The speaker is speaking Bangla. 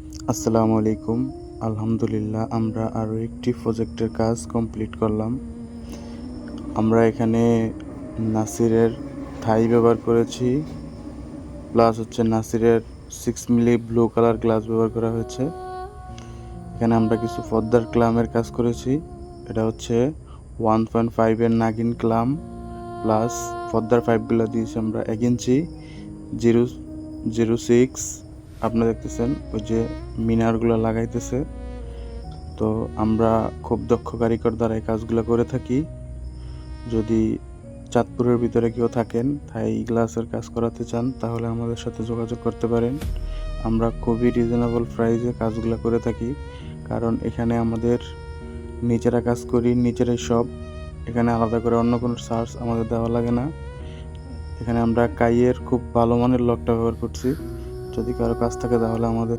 আসসালামু আলাইকুম। আলহামদুলিল্লাহ আমরা আরও একটি প্রজেক্টের কাজ কমপ্লিট করলাম। আমরা এখানে নাসিরের থাই ব্যবহার করেছি, প্লাস নাসিরের 6 মিলি ব্লু কালার গ্লাস ব্যবহার করা হয়েছে। এখানে আমরা কিছু পর্দার ক্লামের কাজ করেছি। এটা 1.5 নাগিন ক্লাম, প্লাস পর্দার পাইপগুলো দিয়েছি আমরা 1 ইঞ্চি 0.06। আপনারা দেখতেছেন ওই যে মিনারগুলো লাগাইতেছে। তো আমরা খুব দক্ষ কারিগর দ্বারা এই কাজগুলো করে থাকি। যদি চাঁদপুরের ভিতরে কেউ থাকেন থাই গ্লাসের কাজ করাতে চান তাহলে আমাদের সাথে যোগাযোগ করতে পারেন। আমরা খুবই রিজনেবল প্রাইসে কাজগুলো করে থাকি, কারণ এখানে আমাদের নিজেরা কাজ করি, নিজেরাই সব। এখানে আলাদা করে অন্য কোনো চার্জ আমাদের দেওয়া লাগে না। এখানে আমরা কাইয়ের খুব ভালো মানের লকটা ব্যবহার করছি। যদি কারো কাজ থাকে তাহলে আমাদের